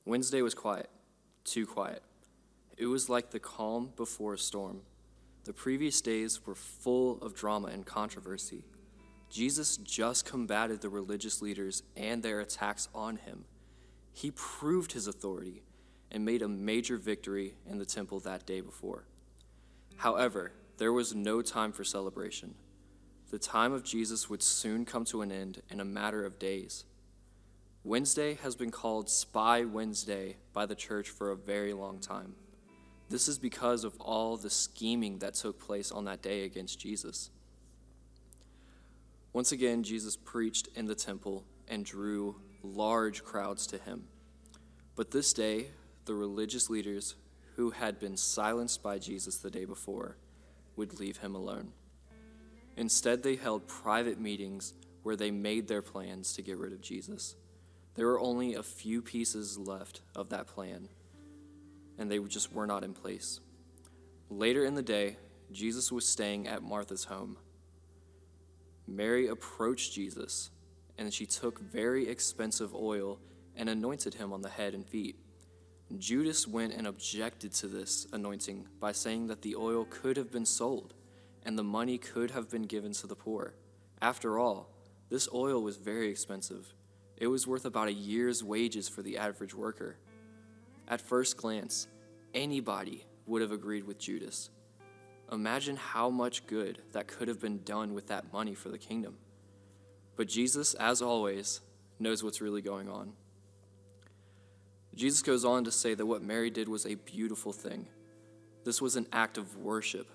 Wednesday was quiet, too quiet. It was like the calm before a storm. The previous days were full of drama and controversy. Jesus just combated the religious leaders and their attacks on him. He proved his authority and made a major victory in the temple that day before. However, there was no time for celebration. The time of Jesus would soon come to an end in a matter of days. Wednesday has been called Spy Wednesday by the church for a very long time. This is because of all the scheming that took place on that day against Jesus. Once again, Jesus preached in the temple and drew large crowds to him. But this day, the religious leaders who had been silenced by Jesus the day before would leave him alone. Instead, they held private meetings where they made their plans to get rid of Jesus. There were only a few pieces left of that plan, and they just were not in place. Later in the day, Jesus was staying at Martha's home. Mary approached Jesus, and she took very expensive oil and anointed him on the head and feet. Judas went and objected to this anointing by saying that the oil could have been sold, and the money could have been given to the poor. After all, this oil was very expensive. It was worth about a year's wages for the average worker. At first glance, anybody would have agreed with Judas. Imagine how much good that could have been done with that money for the kingdom. But Jesus, as always, knows what's really going on. Jesus goes on to say that what Mary did was a beautiful thing. This was an act of worship.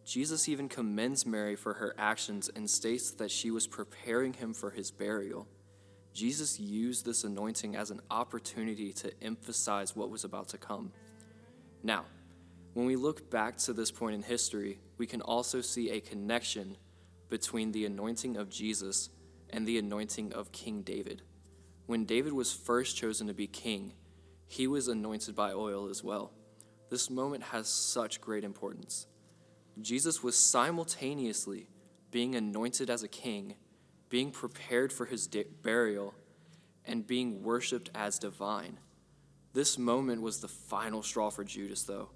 Jesus even commends Mary for her actions and states that she was preparing him for his burial. Jesus used this anointing as an opportunity to emphasize what was about to come. Now, when we look back to this point in history, we can also see a connection between the anointing of Jesus and the anointing of King David. When David was first chosen to be king, he was anointed by oil as well. This moment has such great importance. Jesus was simultaneously being anointed as a king, being prepared for his burial, and being worshipped as divine. This moment was the final straw for Judas, though.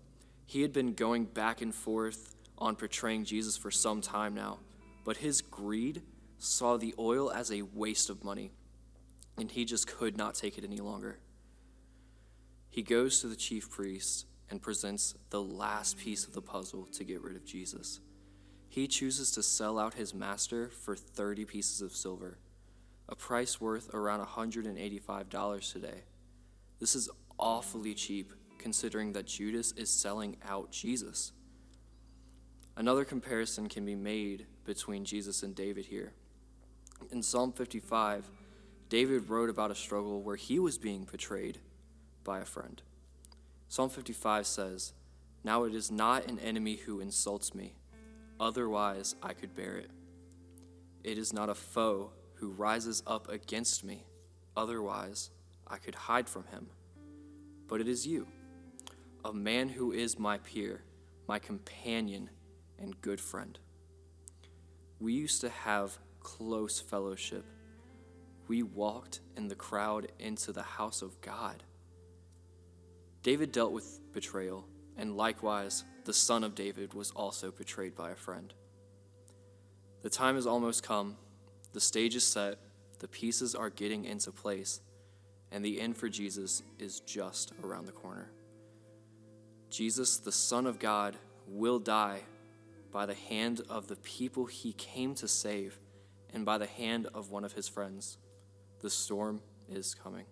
He had been going back and forth on portraying Jesus for some time now, but his greed saw the oil as a waste of money, and he just could not take it any longer. He goes to the chief priest and presents the last piece of the puzzle to get rid of Jesus. He chooses to sell out his master for 30 pieces of silver, a price worth around $185 today. This is awfully cheap considering that Judas is selling out Jesus. Another comparison can be made between Jesus and David here. In Psalm 55, David wrote about a struggle where he was being betrayed by a friend. Psalm 55 says, "Now it is not an enemy who insults me, otherwise I could bear it. It is not a foe who rises up against me, otherwise I could hide from him. But it is you, a man who is my peer, my companion, and good friend." We used to have close fellowship. We walked in the crowd into the house of God. David dealt with betrayal, and likewise, the son of David was also betrayed by a friend. The time has almost come, the stage is set, the pieces are getting into place, and the end for Jesus is just around the corner. Jesus, the Son of God, will die by the hand of the people he came to save and by the hand of one of his friends. The storm is coming.